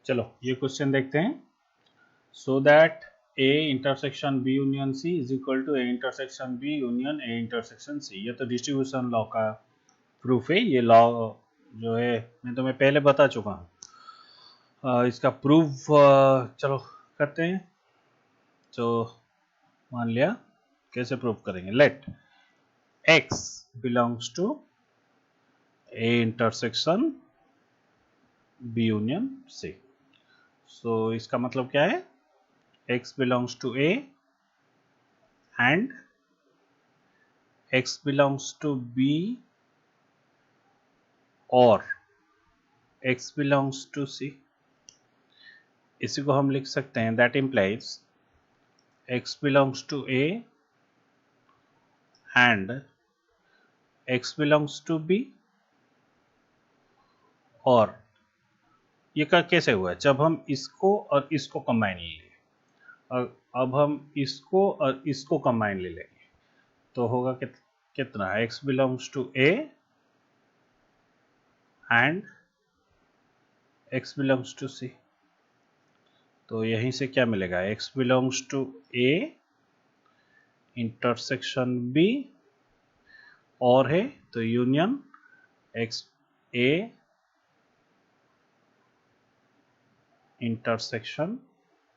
चलो ये क्वेश्चन देखते हैं। So that A intersection B union C is equal to A intersection B union A intersection C. ये तो डिस्ट्रीब्यूशन लॉ का प्रूफ है। ये लॉ जो है मैं तुम्हें पहले बता चुका हूँ। इसका प्रूफ चलो करते हैं। तो मान लिया, कैसे प्रूफ करेंगे? Let x belongs to A intersection B union c. So इसका मतलब क्या है? x belongs to a and x belongs to b और x belongs to c। इसी को हम लिख सकते हैं that implies x belongs to a and x belongs to b। और ये कैसे हुआ? जब हम इसको और इसको कंबाइन ले लेंगे। अब हम इसको और इसको कंबाइन ले लेंगे तो होगा कितना? x belongs to a and x belongs to c। तो यहीं से क्या मिलेगा? x belongs to a intersection b और है तो union x a intersection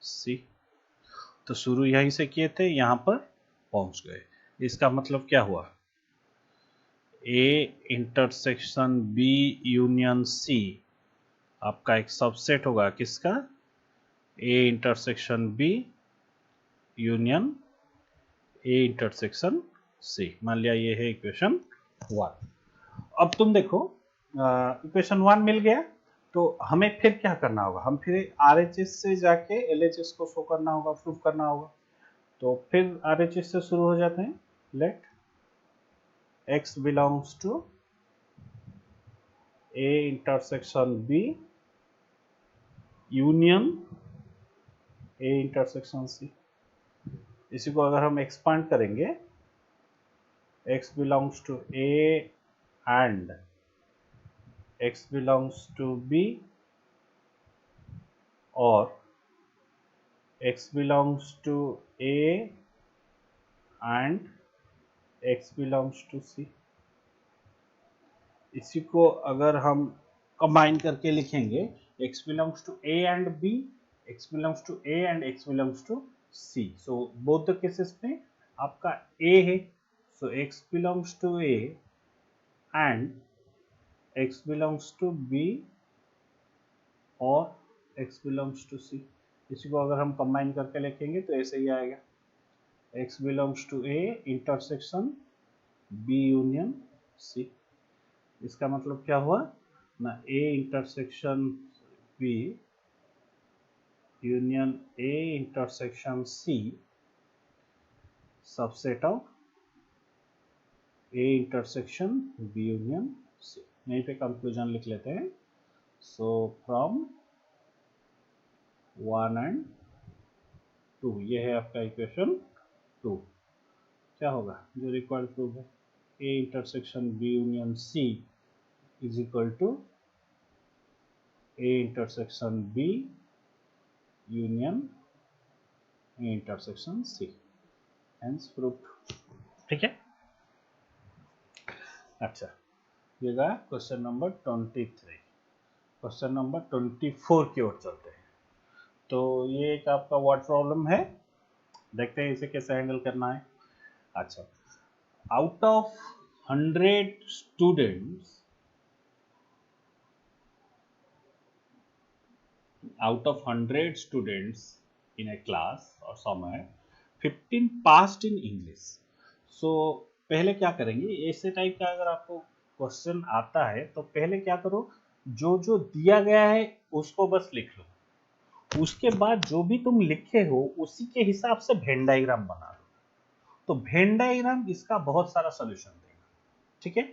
c। तो शुरू यहीं से किए थे, यहां पर पहुंच गए। इसका मतलब क्या हुआ? a intersection b union c आपका एक सबसेट होगा किसका? a intersection b union a intersection c। मान लिया ये है इक्वेशन 1। अब तुम देखो, इक्वेशन 1 मिल गया तो हमें फिर क्या करना होगा? हम फिर RHS से जाके LHS को शो करना होगा, प्रूफ करना होगा। तो फिर RHS से शुरू हो जाते हैं। Let x belongs to a intersection b union a intersection c। इसी को अगर हम एक्सपांड करेंगे, x belongs to a and x belongs to b और x belongs to a and x belongs to c। इसी को अगर हम कंबाइन करके लिखेंगे, x belongs to a and b, x belongs to a and x belongs to c। so both the cases में आपका a है, so x belongs to a and x belongs to b और x belongs to c। इसी को अगर हम combine करके लिखेंगे तो ऐसे ही आएगा, x belongs to a intersection b union c। इसका मतलब क्या हुआ ना? a intersection b union a intersection c subset of a intersection b union c। यहीं पे कंक्लूजन लिख लेते हैं। सो फ्रॉम 1 and 2, ये है आपका इक्वेशन 2। क्या होगा जो रिक्वायर्ड प्रूफ है? a intersection b union c is equal to a intersection b union a intersection c। Hence proof. ठीक है। अच्छा, ये गया क्वेश्चन नंबर 23। क्वेश्चन नंबर 24 की ओर चलते हैं। तो ये एक आपका वर्ड प्रॉब्लम है, देखते हैं इसे कैसे हैंडल करना है। अच्छा, out of 100 students, out of 100 students in a class or somewhere 15 passed in English। so पहले क्या करेंगे? ऐसे टाइप का अगर आपको क्वेश्चन आता है तो पहले क्या करो, जो जो दिया गया है उसको बस लिख लो, उसके बाद जो भी तुम लिखे हो उसी के हिसाब से वेन डायग्राम बना लो। तो वेन डायग्राम इसका बहुत सारा सोल्यूशन देगा। ठीक है।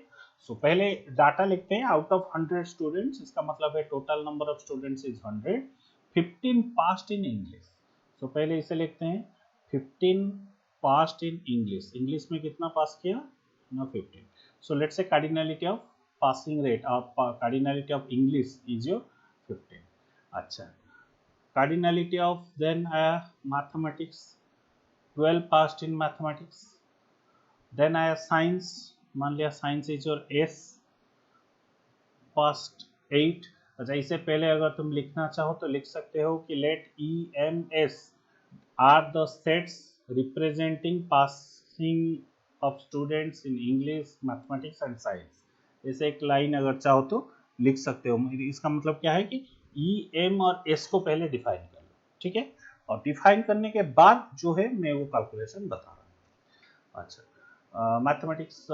सो पहले डाटा लिखते हैं। आउट ऑफ 100 स्टूडेंट्स, इसका मतलब है total number of students is 100, 15 passed in English. So पहले इसे लिखते हैं 15 पास्ड इन इंग्लिश। इंग्लिश में कितना पास किया ना? 15। So let's say cardinality of passing rate, cardinality of English is your 15। अच्छा, cardinality of then mathematics, 12 passed in mathematics. Then आया science, मान लिया science is your S, past 8. अच्छा, इससे पहले अगर तुम लिखना चाहो तो लिख सकते हो कि let EMS are the sets representing passing of students in English, mathematics and science. ऐसे एक लाइन अगर चाहो तो लिख सकते हो. इसका मतलब क्या है कि E, M और S को पहले डिफाइन कर लो, ठीक है, और डिफाइन करने के बाद जो है मैं वो कैलकुलेशन बता रहा हूँ. अच्छा, mathematics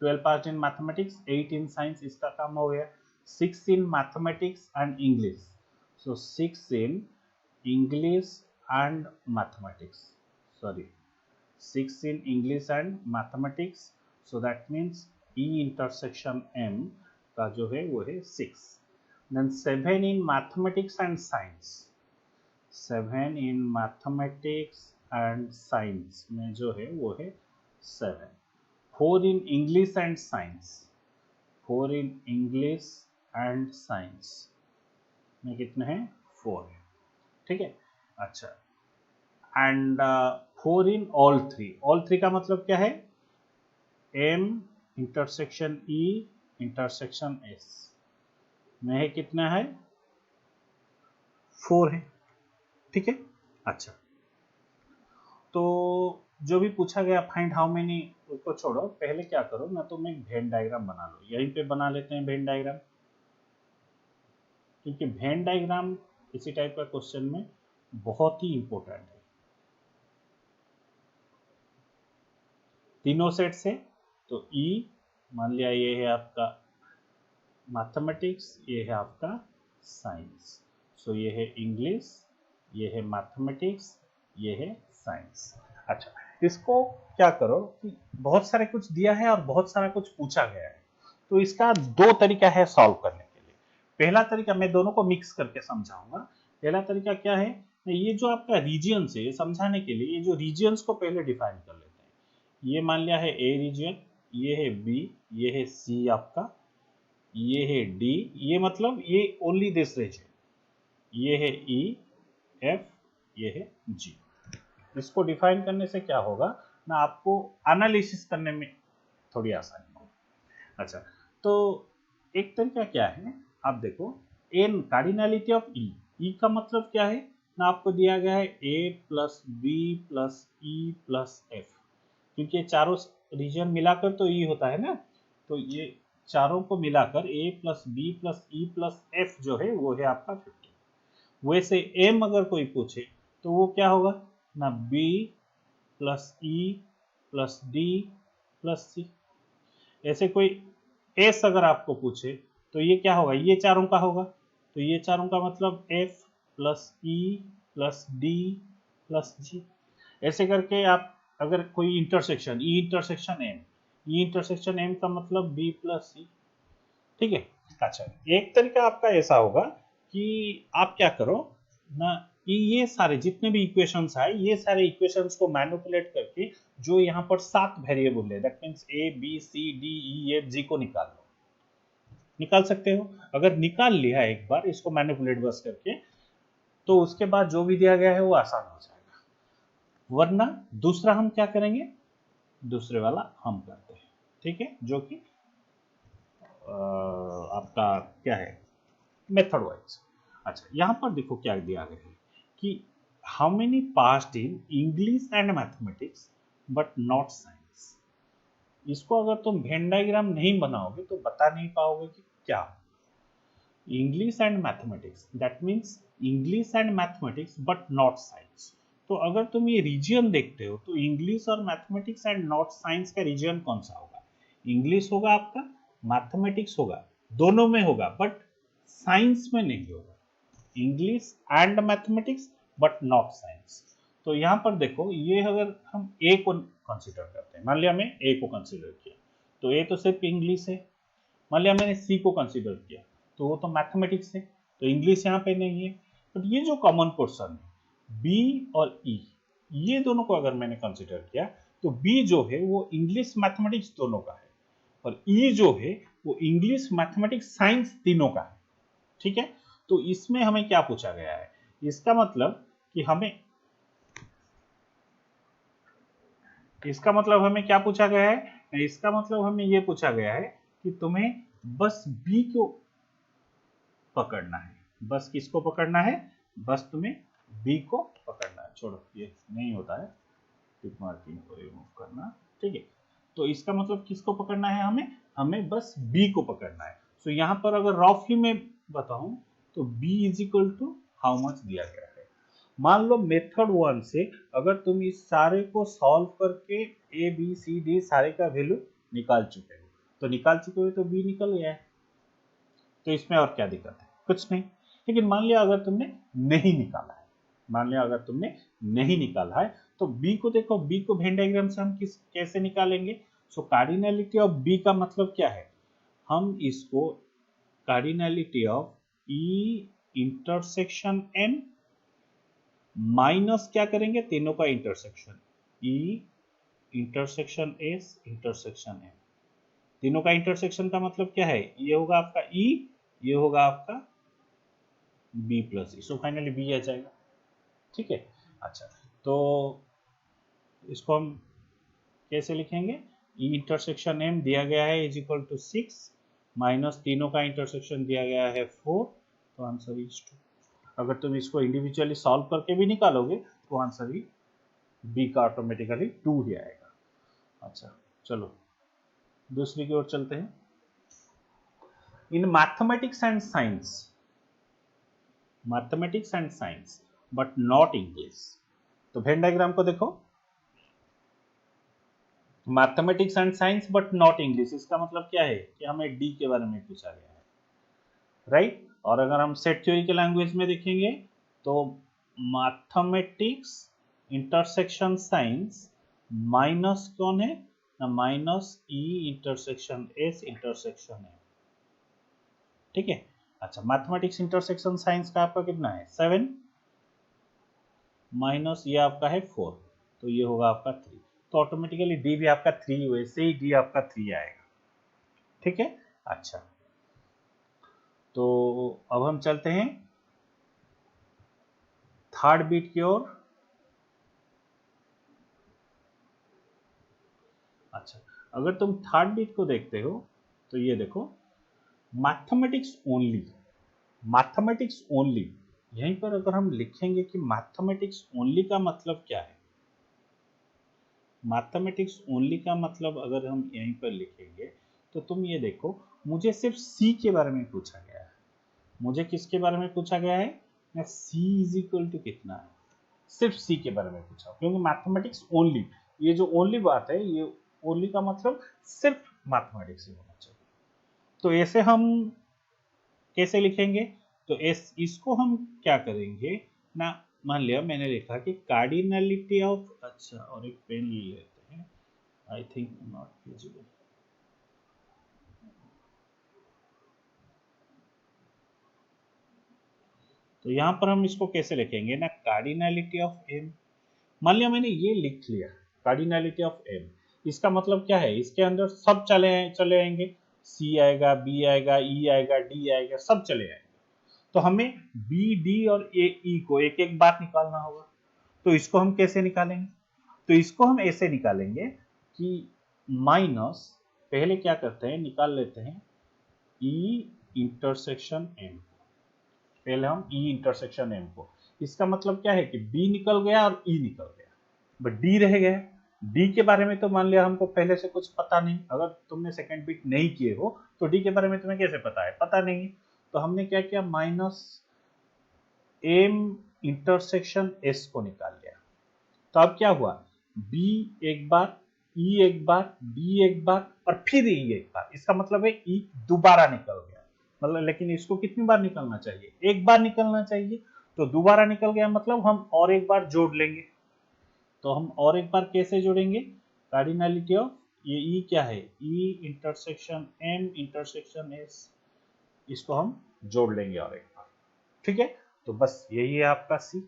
12 pass in mathematics, 8 in science, इसका काम हो गया. 6 in mathematics and English, so 6 in English and mathematics, sorry, 6 in English and mathematics, so that means E intersection M का जो है वो है 6. then 7 in mathematics and science, 7 in mathematics and science में जो है वो है 7. 4 in English and science, 4 in English and science में कितने हैं, 4 है, ठीक है. अच्छा, एंड 4 इन ऑल थ्री का मतलब क्या है, M intersection E intersection S में है कितना है, 4 है, ठीक है. अच्छा, तो जो भी पूछा गया फाइंड हाउ मेनी उसको छोड़ो, पहले क्या करो ना, तुम एक वेन डायग्राम बना लो. यहीं पे बना लेते हैं वेन डायग्राम, क्योंकि वेन डायग्राम इसी टाइप का क्वेश्चन में बहुत ही इंपॉर्टेंट है. तीनों सेट से, तो E मान लिया ये है आपका मैथमेटिक्स, ये है आपका साइंस, सो ये है इंग्लिश, ये है मैथमेटिक्स, ये है साइंस. अच्छा, इसको क्या करो कि बहुत सारे कुछ दिया है और बहुत सारा कुछ पूछा गया है, तो इसका दो तरीका है सॉल्व करने के लिए. पहला तरीका, मैं दोनों को मिक्स करके समझाऊंगा. पहला तरीका क्या है, ये जो आपका रीजियंस है, समझाने के लिए ये जो रीजियंस को पहले डिफाइन कर लेते हैं. ये मान लिया है ए रीजन, ये है बी, ये है सी आपका, ये है डी, ये मतलब ये ओनली दिस रीजन, ये है ई, एफ, ये है जी. इसको डिफाइन करने से क्या होगा ना, आपको एनालिसिस करने में थोड़ी आसानी होगी. अच्छा, तो एक तरीका क्या है, आप देखो, n cardinality of e. E का मतलब क्या है ना, आपको दिया गया है a plus b plus E plus f, क्योंकि ये चारों रीजन मिलाकर तो ई होता है ना, तो ये चारों को मिलाकर a plus b plus E plus f जो है वो है आपका 50. वैसे एम अगर कोई पूछे तो वो क्या होगा ना, बी प्लस ई प्लस डी प्लस सी. ऐसे कोई एस अगर आपको पूछे तो ये क्या होगा, ये चारों का होगा, तो ये चारों का मतलब एफ प्लस ई प्लस डी प्लस जी. ऐसे करके आप अगर कोई इंटरसेक्शन ई intersection m, e intersection m का मतलब बी प्लस सी, ठीक है. अच्छा, एक तरीका आपका ऐसा होगा कि आप क्या करो ना, ये सारे जितने भी इक्वेशंस आए, ये सारे इक्वेशंस को मैनिपुलेट करके जो यहाँ पर 7 वेरिएबल है, that means A B C D E F G को निकाल लो. निकाल सकते हो. अगर निकाल लिया एक बार इसको मैनिपुलेट बस करके, तो उसके बाद जो भी दिया गया है वो आसान हो जाएगा. वरना दूसरा हम क्या करेंगे, दूसरे वाला हम करते हैं, ठीक है, जो कि आपका क्या है, मेथड वाइज. अच्छा, यहाँ पर देखो क्या दिया गया है कि how many passed in English and mathematics but not science. इसको अगर तुम वेन डायग्राम नहीं बनाओगे तो बता नहीं पाओगे कि क्या. English and mathematics, that means English and mathematics but not science. तो अगर तुम ये रीजन देखते हो तो इंग्लिश और मैथमेटिक्स एंड नॉट साइंस का रीजन कौन सा होगा, इंग्लिश होगा आपका, मैथमेटिक्स होगा, दोनों में होगा, बट साइंस में नहीं होगा. English and mathematics but not science. तो यहाँ पर देखो, ये अगर हम ए को कंसीडर करते हैं, मान लिया मैं ए को कंसीडर किया, तो ए तो सिर्फ इंग्लिश है. मान लिया मैंने सी को कंसीडर किया, तो वो तो मैथमेटिक्स है, तो इंग्लिश यहाँ पे नहीं है. बट ये जो कॉमन पोर्शन है बी और ई, ये दोनों को अगर मैंने कंसीडर किया, तो बी जो है वो इंग्लिश मैथमेटिक्स दोनों का है, और ई जो है वो इंग्लिश मैथमेटिक्स साइंस तीनों का है, ठीक है. तो इसमें हमें क्या पूछा गया है, इसका मतलब कि हमें क्या पूछा गया है, इसका मतलब हमें ये पूछा गया है कि तुम्हें बस बी को पकड़ना है। बस किसको पकड़ना है, बस तुम्हें बी को पकड़ना है। छोड़ो, ये नहीं होता है, टिक मार्किंग को रिमूव करना, ठीक है। तो इसका मतलब किसको पकड़ना है, हमें बस बी को पकड़ना है। सो यहाँ पर अगर रफली में बताऊं तो b is equal to how much दिया गया है। मान लो मेथड 1 से अगर तुम इस सारे को सॉल्व करके ए बी सी डी सारे का वैल्यू निकाल चुके हो, तो b निकल गया है, तो इसमें और क्या दिक्कत है, कुछ नहीं। लेकिन मान लिया अगर तुमने नहीं निकाला है, तो बी को देखो, बी को वेन डायग्राम से हम कैसे निकालेंगे। सो कार्डिनलिटी ऑफ बी का मतलब क्या है, हम इसको cardinality of E intersection M minus क्या करेंगे, तीनों का इंटरसेक्शन, ई इंटरसेक्शन एस इंटरसेक्शन एम। तीनों का इंटरसेक्शन का मतलब क्या है, ये होगा आपका ई, ये होगा आपका बी प्लस ई, सो फाइनली बी आ जाएगा, ठीक है। अच्छा, तो इसको हम कैसे लिखेंगे, ई इंटरसेक्शन एम दिया गया है इज इक्वल टू 6 माइनस तीनों का इंटरसेक्शन दिया गया है 4, तो आंसर इज 2। अगर तुम इसको इंडिविजुअली सॉल्व करके भी निकालोगे तो आंसर ही बी का ऑटोमेटिकली 2 ही आएगा। अच्छा, चलो दूसरी की ओर चलते हैं। In mathematics and science but not English. तो वेन डायग्राम को देखो, mathematics and science but not English, इसका मतलब क्या है कि हमें डी के बारे में पूछा गया है, राइट। और अगर हम सेट थ्योरी के लैंग्वेज में देखेंगे तो मैथमेटिक्स इंटरसेक्शन साइंस माइनस कौन है ना, minus E intersection S intersection है, ठीक है। अच्छा, मैथमेटिक्स इंटरसेक्शन साइंस का आपका कितना है 7 माइनस ये आपका है 4, तो ये होगा आपका 3, तो ऑटोमेटिकली डी भी आपका 3, वैसे ही डी आपका 3 आएगा, ठीक है। अच्छा, तो अब हम चलते हैं थर्ड बीट की ओर। अच्छा, अगर तुम थर्ड बीट को देखते हो तो ये देखो, मैथमेटिक्स ओनली, यहीं पर अगर हम लिखेंगे कि मैथमेटिक्स ओनली का मतलब क्या है, मैथमेटिक्स ओनली का मतलब अगर हम यहीं पर लिखेंगे तो तुम ये देखो, मुझे सिर्फ सी के बारे में पूछा गया है। मुझे किसके बारे में पूछा गया है, मैं सी इज इक्वल टू कितना है, सिर्फ सी के बारे में पूछा, क्योंकि मैथमेटिक्स ओनली, ये जो ओनली बात है, ये ओनली का मतलब सिर्फ मैथमेटिक्स ही होना चाहिए। तो ऐसे हम कैसे लिखेंगे, तो इसको हम क्या करेंगे ना, मान लिया मैंने लिखा कि कार्डिनलिटी ऑफ, अच्छा और एक पेन ले लेते हैं, आई थिंक नॉट विजिबल। तो यहां पर हम इसको कैसे लिखेंगे ना, कार्डिनलिटी ऑफ एम, मान लिया मैंने ये लिख लिया कार्डिनलिटी ऑफ एम, इसका मतलब क्या है, इसके अंदर सब चले आएंगे, सी आएगा, बी आएगा, ई आएगा, डी आएगा, सब चले आएंगे। तो हमें बी डी और ए ई को एक एक बार निकालना होगा। तो इसको हम कैसे निकालेंगे, तो इसको हम ऐसे निकालेंगे कि माइनस, पहले क्या करते हैं, निकाल लेते हैं ई इंटरसेक्शन एम, पहले हम ई इंटरसेक्शन एम को, इसका मतलब क्या है कि बी निकल गया और ई निकल गया, बट डी रह गया। डी के बारे में तो मान लिया हमको पहले से कुछ पता नहीं, अगर तुमने सेकंड बीट नहीं किए हो तो डी के बारे में तुम्हें कैसे पता है, पता नहीं। तो हमने क्या किया, माइनस एम इंटरसेक्शन एस को निकाल लिया। तो अब क्या हुआ, बी एक बार, ई एक बार, डी एक बार और फिर ई एक बार, इसका मतलब है ई दोबारा निकल गया, मतलब लेकिन इसको कितनी बार निकलना चाहिए, एक बार निकलना चाहिए। तो दोबारा निकल गया मतलब हम और एक बार जोड़ लेंगे। तो हम और एक बार कैसे जोड़ेंगे, कार्डिनलिटी ऑफ ये ई क्या है, E intersection M intersection S, इसको हम जोड़ लेंगे और एक बार, ठीक है। तो बस यही है आपका सी।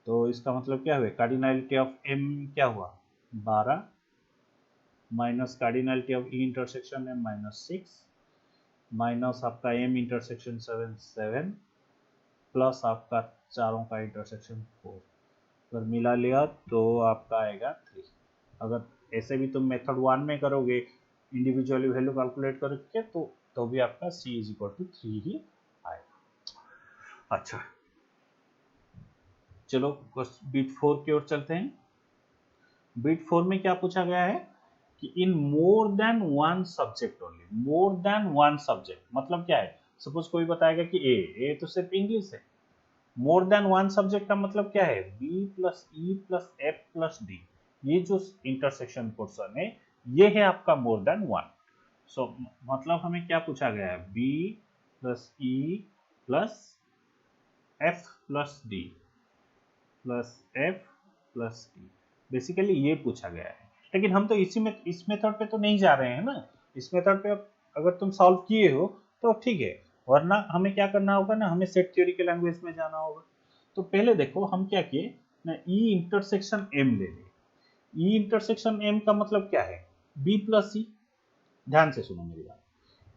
तो इसका मतलब क्या हुआ, कार्डिनलिटी ऑफ एम क्या हुआ 12 minus cardinality of E intersection M minus 6, minus आपका m इंटरसेक्शन 7 प्लस आपका चारों का इंटरसेक्शन 4, अगर मिला लिया तो आपका आएगा 3। अगर ऐसे भी तुम मेथड 1 में करोगे, इंडिविजुअली वैल्यू कैलकुलेट करोगे तो भी आपका c इज इक्वल टू 3 ही आएगा। अच्छा, चलो बीट 4 की ओर चलते हैं। बीट 4 में क्या पूछा गया है कि in more than one subject only. More than one subject मतलब क्या है? सपोज कोई बताएगा कि ए तो सिर्फ इंग्लिश है। मोर देन वन सब्जेक्ट का मतलब क्या है? बी प्लस ई प्लस एफ प्लस डी, ये जो इंटरसेक्शन पोर्शन है ये है आपका मोर देन वन। सो मतलब हमें क्या पूछा गया है? बी प्लस ई plus F plus D plus F plus D, basically ये पूछा गया है। लेकिन हम तो इस मेथड पे तो नहीं जा रहे हैं ना। इस मेथड पे अगर तुम सॉल्व किए हो तो ठीक है, वरना हमें क्या करना होगा ना, हमें सेट थ्योरी के लैंग्वेज में जाना होगा। तो पहले देखो हम क्या किए ना, ई इंटरसेक्शन एम ले लिए। ई इंटरसेक्शन एम का मतलब क्या है? बी प्लस ई। ध्यान से सुनो मेरी बात।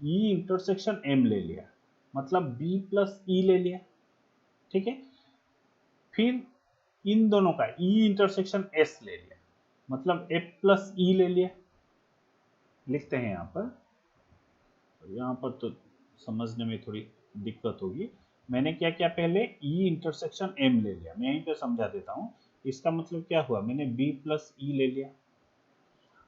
ई इंटरसेक्शन एम ले लिया मतलब बी प्लस ई ले लिया, ठीक है। फिर इन दोनों का ई इंटरसेक्शन एस ले लिया मतलब एफ प्लस ई ले लिया। लिखते हैं यहाँ पर, तो यहाँ पर तो समझने में थोड़ी दिक्कत होगी। मैंने क्या किया, पहले ई इंटरसेक्शन एम ले लिया, मैं यहीं पे समझा देता हूँ। इसका मतलब क्या हुआ, मैंने बी प्लस ई ले लिया।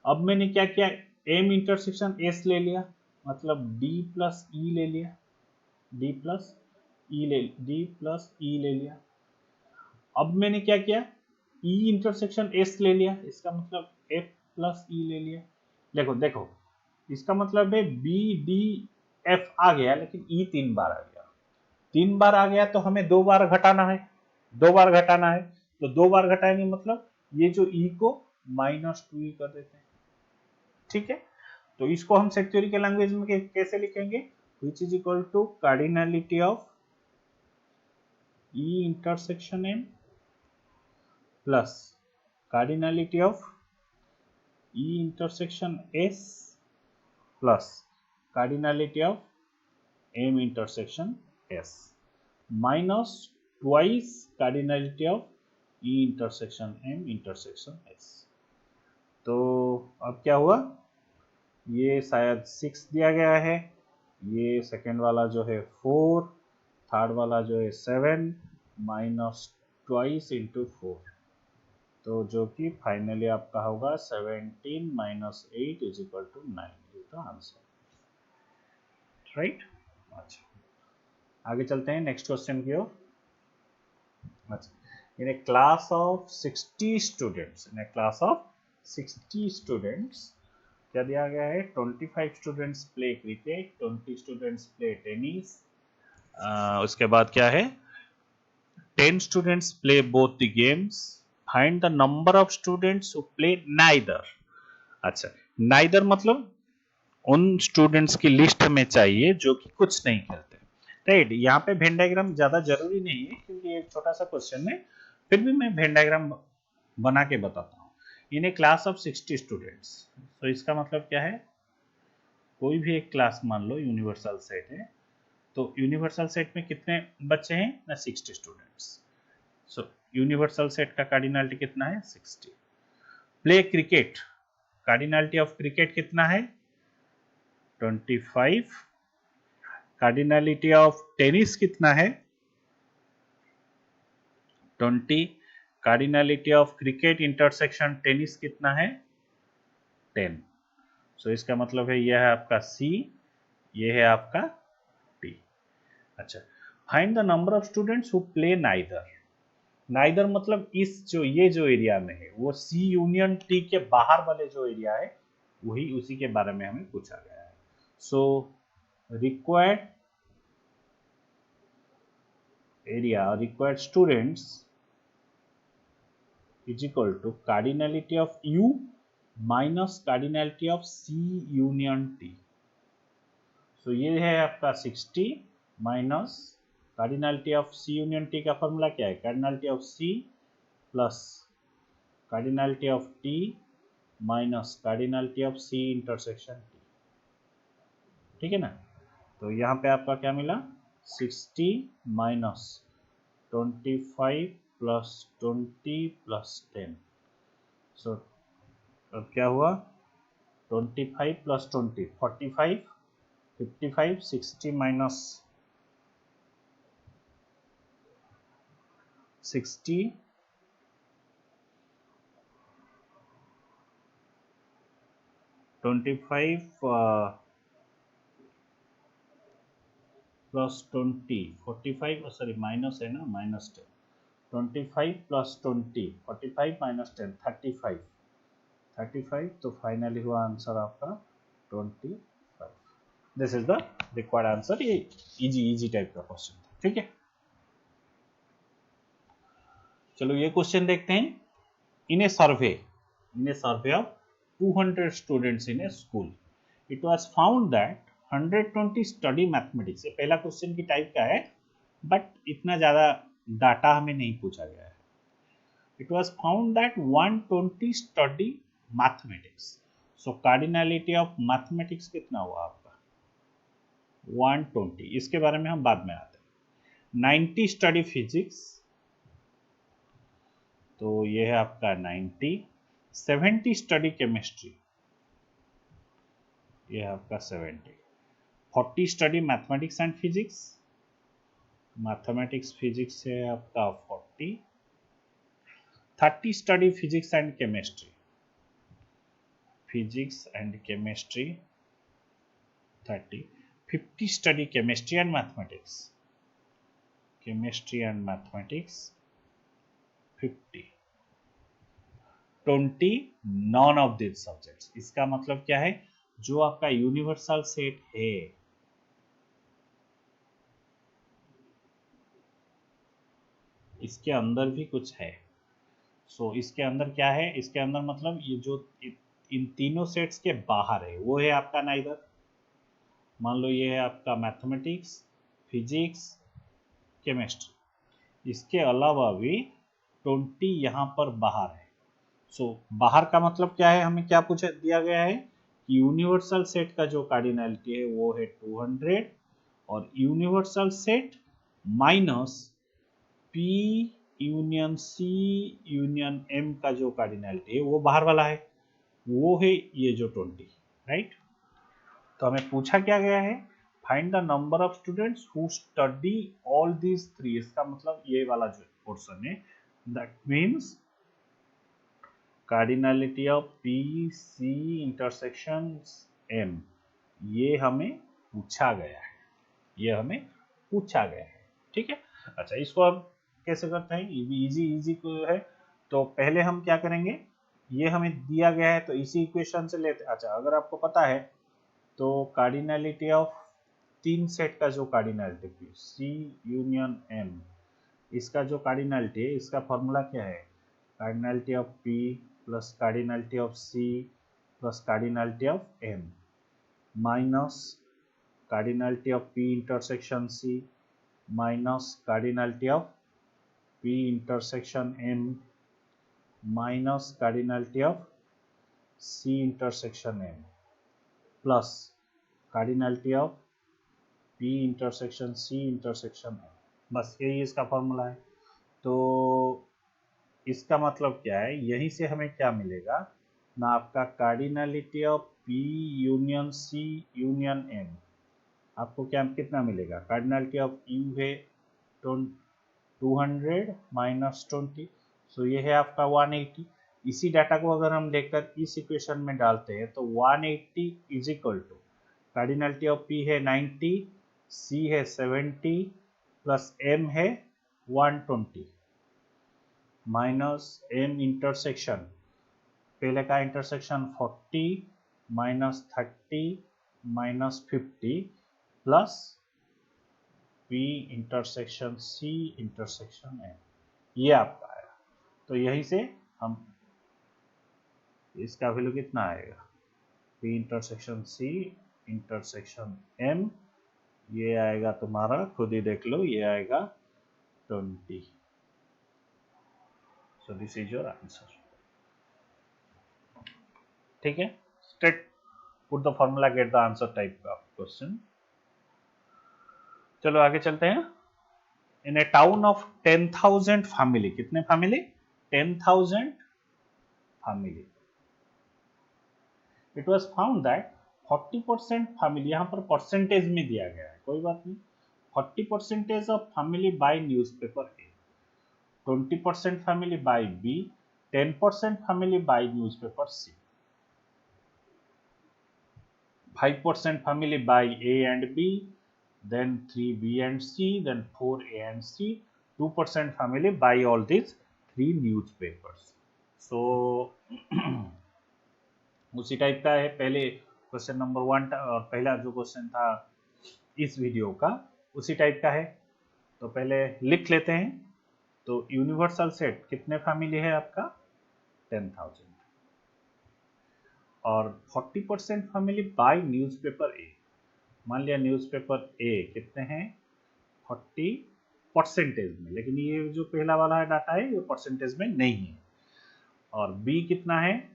अब मैंने क्या किया, एम इंटरसेक्शन एस ले लिया मतलब डी प्लस ई ले लिया। डी प्लस ई ले लिया। अब मैंने क्या किया, ई इंटरसेक्शन एस ले लिया, इसका मतलब एफ प्लस ई ले लिया। देखो देखो, इसका मतलब है बी डी एफ आ गया, लेकिन ई 3 बार आ गया। 3 बार आ गया तो हमें 2 बार घटाना है। 2 बार घटाना है तो 2 बार घटाएंगे मतलब ये जो ई को -2 कर देते हैं, ठीक है। तो इसको हम सेट थ्योरी के लैंग्वेज में कैसे लिखेंगे? Which is equal to cardinality of E intersection M plus cardinality of E intersection S plus cardinality of M intersection S minus twice cardinality of E intersection M intersection S। तो अब क्या हुआ, ये शायद 6 दिया गया है, ये सेकेंड वाला जो है 4, थर्ड वाला जो है 7 माइनस ट्वाइस इंटू 4, तो जो कि फाइनली आपका होगा 17 minus 8 is equal to 9, is the answer, right. अच्छा, आगे चलते हैं नेक्स्ट क्वेश्चन की ओर। अच्छा, in a class of 60 students, in a class of 60 students क्या दिया गया है? 25 students play cricket, 20 students play tennis, उसके बाद क्या है, 10 students play both the games, find the number of students who play neither. अच्छा, नाइदर मतलब उन स्टूडेंट्स की लिस्ट में चाहिए जो कि कुछ नहीं खेलते, राइट। यहाँ पे वेन डायग्राम ज्यादा जरूरी नहीं है क्योंकि एक छोटा सा क्वेश्चन है, फिर भी मैं वेन डायग्राम बना के बताता हूँ। इन ए क्लास ऑफ 60 स्टूडेंट्स, तो इसका मतलब क्या है, कोई भी एक क्लास मान लो यूनिवर्सल सेट है, तो यूनिवर्सल सेट में कितने बच्चे हैं ना, 60 स्टूडेंट्स। सो यूनिवर्सल सेट का कार्डिनलिटी कितना है? 60। Play cricket, cardinality of cricket कितना है? 25। कार्डिनलिटी ऑफ टेनिस कितना है? 20। Cardinality of cricket intersection tennis कितना है? 10। सो इसका मतलब है यह है आपका C, ये है आपका T। अच्छा, find the number of students who play neither. Neither मतलब इस जो ये जो एरिया में है वो C यूनियन T के बाहर वाले जो एरिया है वही, उसी के बारे में हमें पूछा गया है। So required area, required students is equal to cardinality of U minus cardinality of C union T। so ये है आपका 60 minus cardinality of C union T का फॉर्मूला क्या है? Cardinality of C plus cardinality of T minus cardinality of C intersection T, ठीक है ना। तो यहाँ पे आपका क्या मिला 60 माइनस 25 प्लस 20 प्लस 10। सो अब क्या हुआ 25 plus 20 45 55 60 minus 60 25 plus 20 45 sorry minus है ना माइनस 10 25 प्लस 20 45 माइनस 10 35 तो फाइनली हुआ आंसर आपका 25। This is the required answer. ये इजी टाइप का क्वेश्चन था, ठीक है। चलो ये क्वेश्चन देखते हैं। In a survey of 200 students in a school it was found that 120 study mathematics. ये पहला क्वेश्चन की टाइप का है, बट इतना ज़्यादा डाटा हमें नहीं पूछा गया है। It was found that 120 study mathematics. So cardinality of mathematics कितना हुआ आपका 120। इसके बारे में हम बाद में आते हैं। 90 स्टडी फिजिक्स, तो ये है आपका 90। 70 स्टडी केमिस्ट्री, ये है आपका 70। 40 study mathematics and physics, mathematics physics है आपका 40। 30 study physics and chemistry, physics and chemistry 30। 50 study chemistry and mathematics, chemistry and mathematics 50। 20 none of this subjects. इसका मतलब क्या है, जो आपका यूनिवर्सल सेट है इसके अंदर भी कुछ है। सो इसके अंदर क्या है, इसके अंदर मतलब ये जो इन तीनों सेट्स के बाहर है वो है आपका नाइदर। मान लो ये है आपका मैथमेटिक्स, फिजिक्स, केमिस्ट्री। इसके अलावा भी 20 यहाँ पर बाहर है। सो बाहर का मतलब क्या है, हमें क्या पूछा दिया गया है कि यूनिवर्सल सेट का जो कार्डिनैलिटी है वो है 200 और universal set minus P union C union M का जो कार्डिनैलिटी है वो बाहर वाला है, वो है ये जो 20, राइट। तो हमें पूछा क्या गया है, find the number of students who study all these three. इसका मतलब ये वाला जो पोर्शन है, that means cardinality of P C intersection M, ये हमें पूछा गया है, ये हमें पूछा गया है, ठीक है। अच्छा, इसको अब कैसे करते हैं, इजी को है। तो पहले हम क्या करेंगे, ये हमें दिया गया है तो इसी इक्वेशन से लेते। अच्छा, अगर आपको पता है तो कार्डिनैलिटी ऑफ तीन सेट का जो कार्डिनैलिटी C यूनियन M, इसका जो कार्डिनैलिटी है इसका फॉर्मूला क्या है, cardinality of P plus cardinality of C plus cardinality of M minus cardinality of P intersection C minus cardinality of P intersection M minus cardinality of C intersection M plus cardinality of P intersection C intersection M। बस यही इसका formula है। तो इसका मतलब क्या है, यहीं से हमें क्या मिलेगा ना, आपका cardinality of P union C union M, आपको क्या कितना मिलेगा, कार्डिनैलिटी ऑफ U है 200 माइनस 20, सो ये है आपका 180। इसी डाटा को अगर हम देखकर इस इक्वेशन में डालते हैं तो 180 is equal to cardinality of P है 90, C है 70 प्लस M है 120 माइनस M इंटरसेक्शन, पहले का intersection 40 minus 30 minus 50 plus P intersection C intersection M, ये आपका आएगा। तो यही से हम इसका वैल्यू कितना आएगा, P intersection C intersection M, ये आएगा तुम्हारा, खुद ही देख लो, ये आएगा 20। So this is your answer, ठीक है। Straight put the formula, get the answer type का क्वेश्चन। चलो आगे चलते हैं। In A town of 10,000 family, कितने family? 10,000 family. It was found that 40% family, यहाँ पर परसेंटेज में दिया गया है, कोई बात नहीं। 40% of family by newspaper A, 20% family by B, 10% family by newspaper C, 5% family by A and B, then 3B and C, then 4A and C, 2% family by all these 3 newspapers. So उसी type का है पहले question number 1 और पहला जो question था इस video का उसी टाइप का है। तो पहले लिख लेते हैं। तो यूनिवर्सल सेट कितने फैमिली है आपका? 10,000 और 40% फैमिली बाय न्यूज़पेपर ए। मान लिया न्यूज़पेपर ए कितने हैं? 40 परसेंटेज में, लेकिन ये जो पहला वाला डाटा है ये परसेंटेज में नहीं है। और बी कितना है?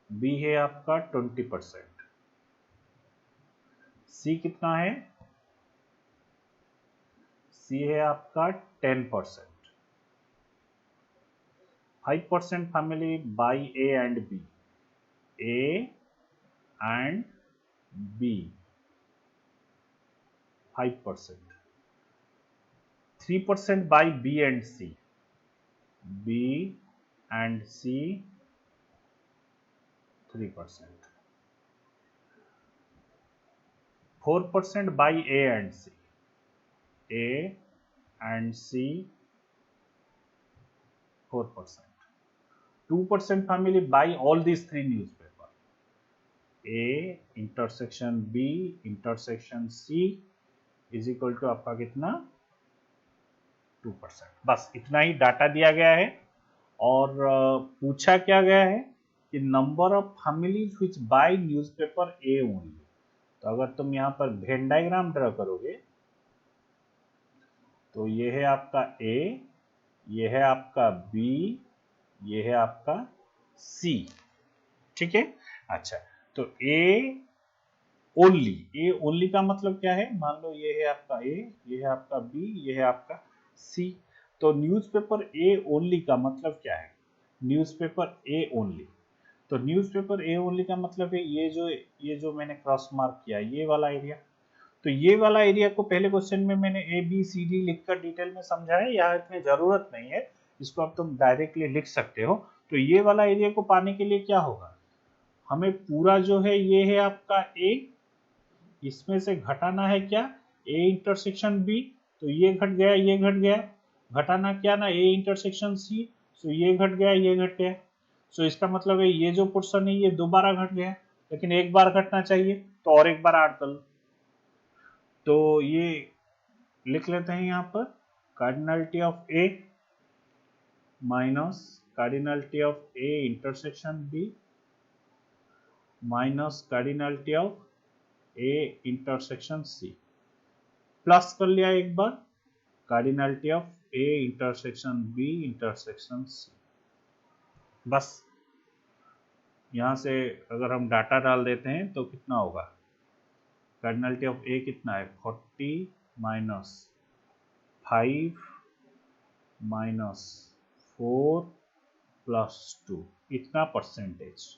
बी है आपका 20%। सी कितना है? सी है आपका 10%। 5% family by A and B, A and B 5%। 3% by B and C, B and C 3%। 4% by A and C, A and C 4%। 2% family by all these 3 newspaper, A intersection B intersection C is equal to आपका कितना? 2%। बस इतना ही data दिया गया है। और पूछा क्या गया है कि number of families which bye newspaper A only. तो अगर तुम यहाँ पर वेन डायग्राम ड्रा करोगे तो ये है आपका ए, ये है आपका बी, ये है आपका सी, ठीक है। अच्छा, तो ए ओनली का मतलब क्या है? मान लो ये है आपका ए, ये है आपका बी, ये है आपका सी। तो न्यूज़पेपर ए ओनली का मतलब क्या है? न्यूज़पेपर ए ओनली, तो न्यूज़पेपर ए ओनली का मतलब है ये जो मैंने क्रॉस मार्क किया ये वाला एरिया। तो ये वाला एरिया को पहले क्वेश्चन में मैंने ए बी सी डी लिखकर डिटेल में समझाया, यहाँ इतनी जरूरत नहीं है, इसको अब तुम डायरेक्टली लिख सकते हो। तो ये वाला एरिया को पाने के लिए क्या होगा? हमें पूरा जो है ये है आपका ए, इसमें से घटाना है क्या? ए इंटरसेक्शन बी, तो ये घट गया, ये घट गया। घटाना क्या ना? ए इंटरसेक्शन सी, सो ये घट गया, ये घट गया। सो इसका मतलब है ये जो पोर्शन है ये दोबारा घट गया, लेकिन एक बार घटना चाहिए तो और एक बार ऐड कर लो। तो ये लिख लेते हैं यहाँ पर cardinality of a minus cardinality of A intersection B minus cardinality of A intersection C, plus कर लिया एक बार cardinality of A intersection B intersection c. बस यहाँ से अगर हम डाटा डाल देते हैं तो कितना होगा? कार्डिनलिटी ऑफ ए कितना है? 40 माइनस 5 माइनस 4 प्लस 2, इतना परसेंटेज।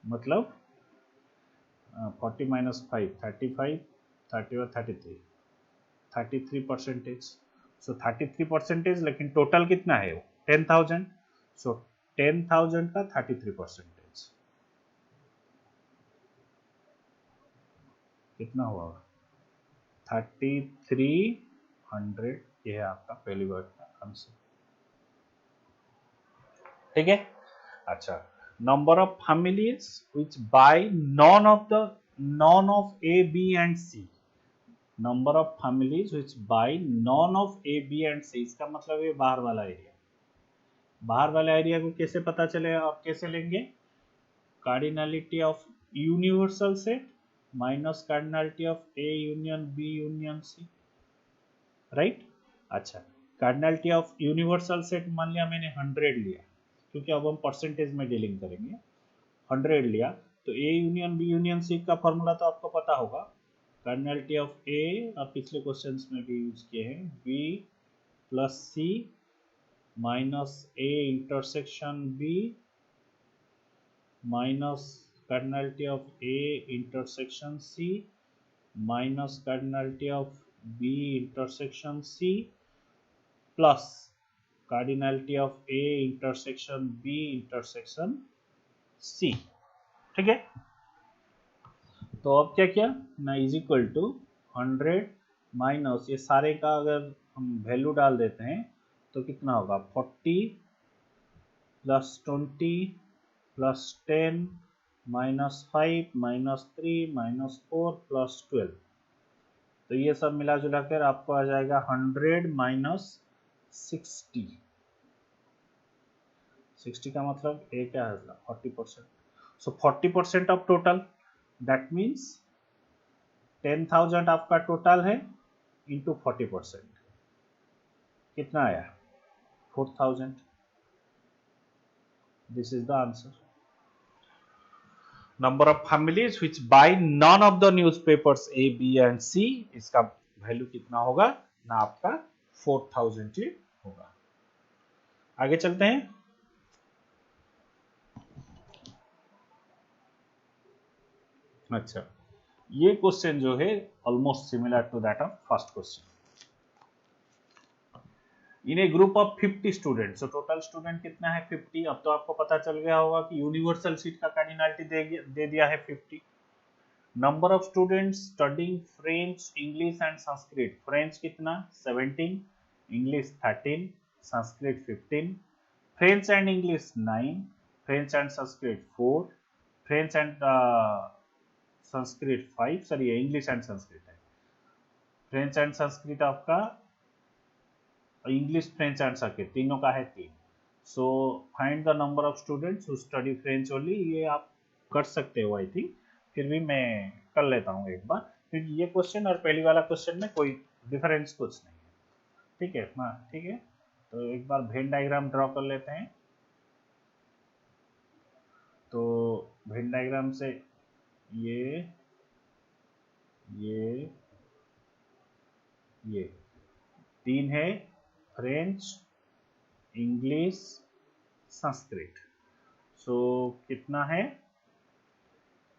मतलब 40 माइनस 5 35, 30 और 33% सो 33%, लेकिन टोटल कितना है वो? 10,000। सो 10,000 का 33% कितना हुआ? 3300। ये है आपका पहली वर्ड का आंसर, ठीक है। अच्छा, number of families which buy none of A B and C, number of families which buy none of A B and C, इसका मतलब है बाहर वाला एरिया। बाहर वाला एरिया को कैसे पता चलेगा और कैसे लेंगे? Cardinality of universal set minus cardinality of A union B union C, right. अच्छा, कार्डिनलिटी ऑफ यूनिवर्सल सेट मान लिया मैंने 100 लिया, क्योंकि अब हम परसेंटेज में डीलिंग करेंगे। 100 लिया तो A union B union C का फॉर्मूला तो आपको पता होगा, कार्डिनलिटी ऑफ ए आप पिछले क्वेश्चंस में भी यूज किए हैं, B plus C minus A intersection B minus cardinality of A intersection C minus cardinality of B intersection C plus cardinality of A intersection B intersection C. ठीक है, तो अब क्या किया ना, इज इक्वल टू 100 माइनस ये सारे का अगर हम वैल्यू डाल देते हैं तो कितना होगा, 40 plus 20 plus 10 minus 5 minus 3 minus 4 plus 12, तो ये सब मिला जुला कर आपको आ जाएगा 100 माइनस 60। 60 का मतलब ए क्या है, 40%। So 40% of total, that means 10,000 आपका टोटल है इंटू 40%, कितना आया, 4,000। This is the answer. Number of families which buy none of the newspapers A B and C, इसका वैल्यू कितना होगा ना, आपका 4,000 ही होगा। आगे चलते हैं। अच्छा, ये क्वेश्चन जो है almost similar to that of first question. In a group of 50 students, तो टोटल स्टूडेंट कितना है 50। अब तो आपको पता चल गया होगा कि यूनिवर्सल सीट का कार्डिनलिटी दे दिया है 50। Number of students studying French English and Sanskrit, French कितना 17, English 13, Sanskrit 15, French and English 9, French and Sanskrit 4, French and Sanskrit 5, sorry English and Sanskrit है, फ्रेंच एंड संस्कृत आपका, इंग्लिश फ्रेंच एंड संस्कृत तीनों का है 3। So find the number of students who study French only, ये आप कर सकते हो आई थिंक, फिर भी मैं कर लेता हूँ एक बार, क्योंकि ये क्वेश्चन और पहली वाला क्वेश्चन में कोई डिफरेंस कुछ नहीं है। ठीक है, हाँ ठीक है, तो एक बार वेन डायग्राम ड्रॉ कर लेते हैं। तो वेन डायग्राम से ये ये 3 है, फ्रेंच इंग्लिश संस्कृत। सो कितना है,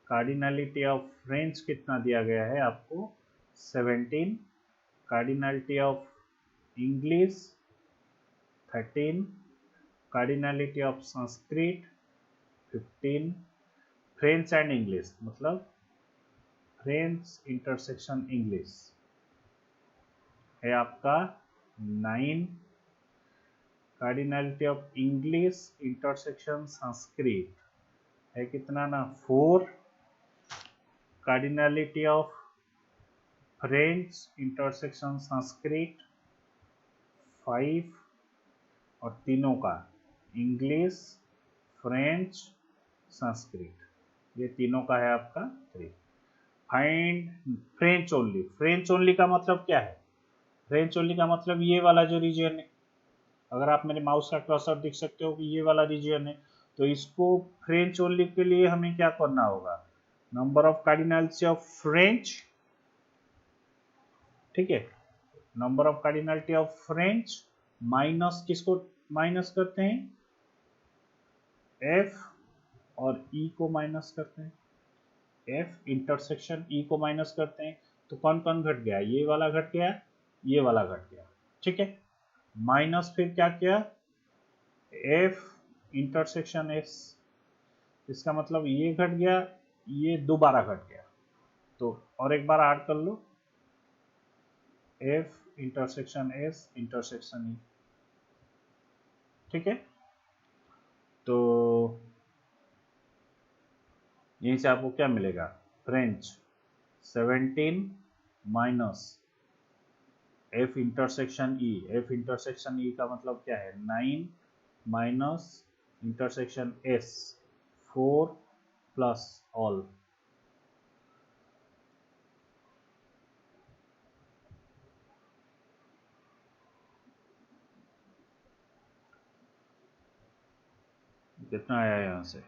कार्डिनलिटी ऑफ फ्रेंच कितना दिया गया है आपको 17, cardinality of English 13, cardinality of Sanskrit 15, French and English मतलब फ्रेंच इंटरसेक्शन इंग्लिश है आपका 9, cardinality of English intersection Sanskrit है कितना ना 4, cardinality of French intersection Sanskrit 5, और तीनों का इंग्लिश फ्रेंच संस्कृत, ये तीनों का है आपका 3। Find French only, French only का मतलब क्या है, फ्रेंच ओनली का मतलब ये वाला जो रीजन है, अगर आप मेरे माउस का कर्सर देख सकते हो कि ये वाला रीजन है, तो इसको फ्रेंच ओनली के लिए हमें क्या करना होगा, number of cardinals of French, ठीक है, number of cardinality of French minus किसको माइनस करते हैं, एफ, और ई को माइनस करते हैं, एफ इंटरसेक्शन ई को माइनस करते हैं, तो कौन कौन घट गया, ये वाला घट गया, ये वाला घट गया, ठीक है, माइनस फिर क्या किया, एफ इंटरसेक्शन एस, इसका मतलब ये घट गया, ये दोबारा घट गया, तो और एक बार ऐड कर लो, F intersection S intersection E, ठीक है, तो यहीं से आपको क्या मिलेगा, French 17 minus F intersection E, F intersection E का मतलब क्या है 9 minus intersection S 4 plus all, कितना आया यहाँ से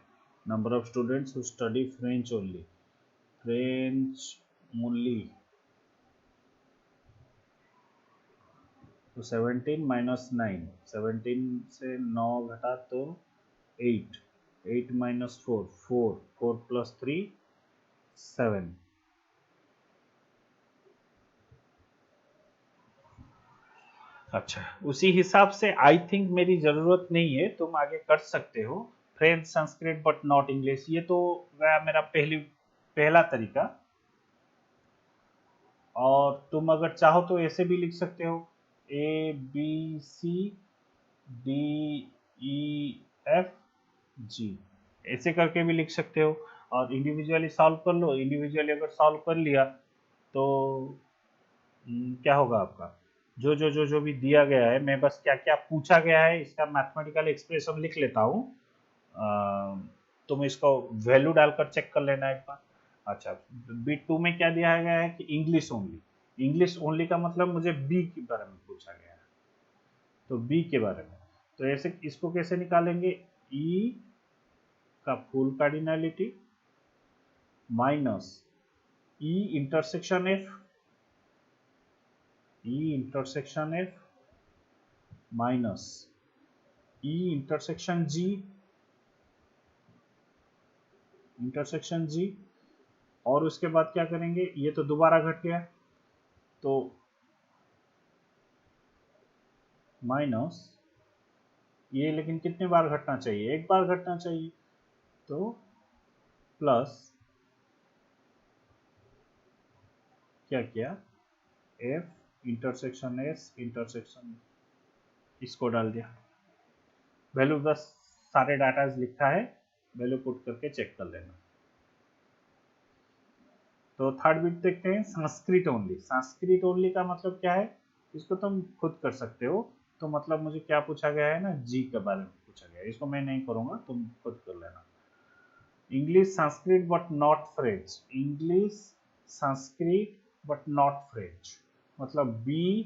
number of students who study French only, French only, तो 17 माइनस 9, 17 से 9 घटा तो 8, 8 माइनस 4, 4, 4 प्लस 3 7। अच्छा, उसी हिसाब से आई थिंक मेरी जरूरत नहीं है, तुम आगे कर सकते हो। French Sanskrit but not English, ये तो गया मेरा पहला तरीका। और तुम अगर चाहो तो ऐसे भी लिख सकते हो, ABCDEFG, ऐसे करके भी लिख सकते हो। और इंडिविजुअली सॉल्व कर लो। इंडिविजुअली अगर सॉल्व कर लिया तो क्या होगा आपका, जो भी दिया गया है, मैं बस क्या क्या पूछा गया है इसका मैथमेटिकल एक्सप्रेशन लिख लेता हूँ। तुम इसको वैल्यू डालकर चेक कर लेना एक बार। अच्छा, बीट 2 में क्या दिया गया है कि इंग्लिश ओनली। इंग्लिश ओनली का मतलब मुझे बी के बारे में पूछा गया है, तो बी के बारे में। तो ऐसे इसको कैसे निकालेंगे, ई का full cardinality minus E intersection F, E intersection F minus E intersection G, intersection G. और उसके बाद क्या करेंगे, ये तो दोबारा घट गया, तो माइनस ये, लेकिन कितने बार घटना चाहिए, एक बार घटना चाहिए, तो प्लस क्या किया, एफ इंटरसेक्शन एस इंटरसेक्शन, इसको डाल दिया। वैल्यू बस सारे डाटा लिखा है, वैल्यू पुट करके चेक कर लेना। तो थर्ड बिट देखते हैं, संस्कृत ओनली। संस्कृत ओनली का मतलब क्या है, इसको तुम खुद कर सकते हो। तो मतलब मुझे क्या पूछा गया है ना, जी के बारे में पूछा गया है, इसको मैं नहीं करूंगा, तुम खुद कर लेना। English Sanskrit but not French, English Sanskrit but not French, मतलब B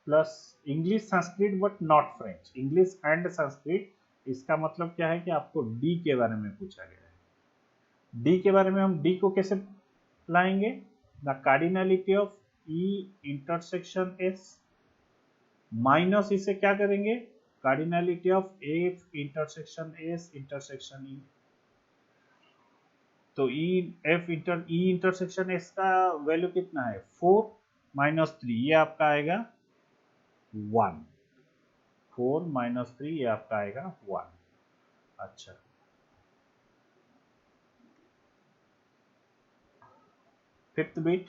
plus English Sanskrit but not French, English and Sanskrit. इसका मतलब क्या है कि आपको डी के बारे में पूछा गया है। डी के बारे में हम डी को कैसे लाएंगे, the cardinality of E intersection S minus इसे क्या करेंगे, cardinality of F intersection S intersection ई। तो ई इंटरसेक्शन एस का वैल्यू कितना है, 4 माइनस 3, ये आपका आएगा 1, 4 माइनस 3 ये आपका आएगा 1। अच्छा, fifth bit,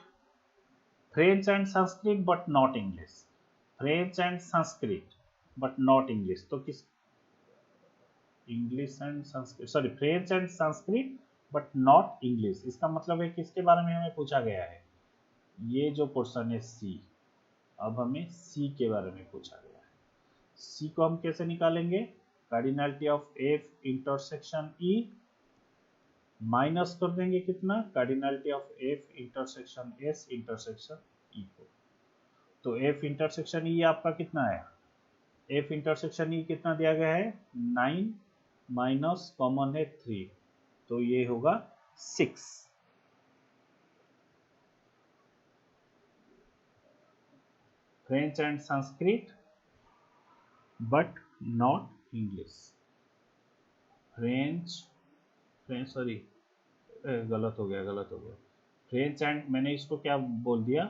French and Sanskrit but not English, French and Sanskrit but not English, तो किस, English and Sanskrit, sorry French and Sanskrit but not English, इसका मतलब है किसके बारे में हमें पूछा गया है, ये जो पोर्शन है सी। अब हमें सी के बारे में पूछा गया है। सी को हम कैसे निकालेंगे, cardinality of F intersection E minus कर देंगे कितना, cardinality of F intersection S intersection ई को। तो एफ इंटरसेक्शन ई आपका कितना है, एफ इंटरसेक्शन ई कितना दिया गया है, 9 माइनस कॉमन है 3, तो ये होगा 6। French and Sanskrit but not English, French, French sorry, गलत हो गया, गलत हो गया। फ्रेंच एंड, मैंने इसको क्या बोल दिया,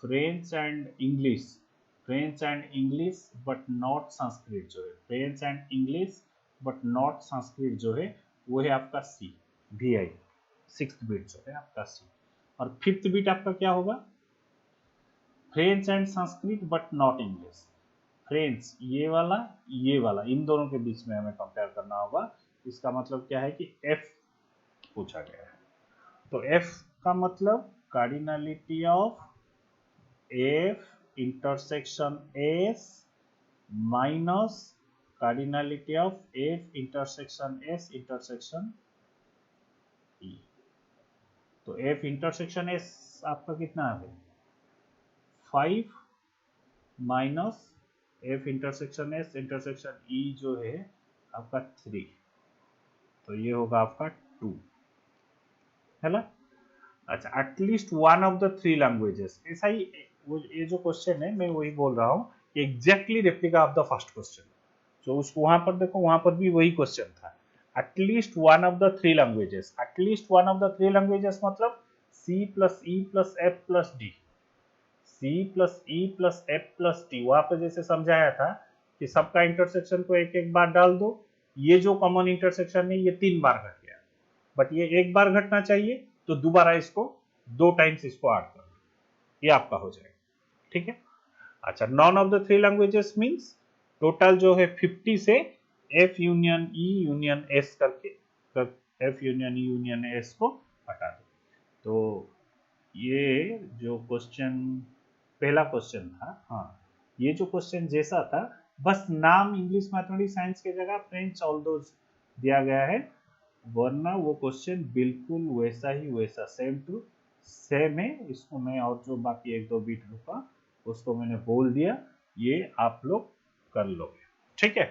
French and English, French and English but not Sanskrit जो है, French and English but not Sanskrit जो है, वो है आपका सी, वी आई, सिक्स बिट जो है आपका सी। और फिफ्थ बिट आपका क्या होगा, French and Sanskrit but not English, French ये वाला इन दोनों के बीच में हमें कंपेयर करना होगा। इसका मतलब क्या है कि एफ पूछा गया है, तो एफ का मतलब cardinality of F intersection S minus cardinality of F intersection S intersection ई। तो एफ इंटरसेक्शन एस आपका कितना है, 5 minus F intersection S intersection ई जो है आपका 3, तो ये होगा आपका 2 है ना। अच्छा, at least one of the 3 languages, ऐसा ही ये जो क्वेश्चन है मैं वही बोल रहा हूँ, exactly replica of the first question. जो उसको वहां पर देखो, वहां पर भी वही क्वेश्चन था, at least one of the 3 languages. At least one of the 3 languages मतलब C plus E plus F plus D, C plus E plus F plus D। वहां पर जैसे समझाया था कि सबका इंटरसेक्शन को एक एक बार डाल दो, ये जो कॉमन इंटरसेक्शन है ये 3 बार घट गया, बट ये एक बार घटना चाहिए, तो दोबारा इसको 2 टाइम्स इसको ऐड कर दो, ये आपका हो जाएगा। ठीक है। अच्छा, non of the 3 languages means total जो है 50 से F union E union S करके F union E union S को हटा दो। तो ये जो क्वेश्चन, पहला क्वेश्चन था, हाँ, ये जो क्वेश्चन जैसा था, बस नाम इंग्लिश मैथमेटिक्स साइंस के जगह फ्रेंच ऑल दोज दिया गया है, वरना वो क्वेश्चन बिल्कुल वैसा ही वैसा सेम टू सेम है। इसको मैं और जो बाकी एक दो बीट रुका उसको मैंने बोल दिया, ये आप लोग कर लोगे। ठीक है।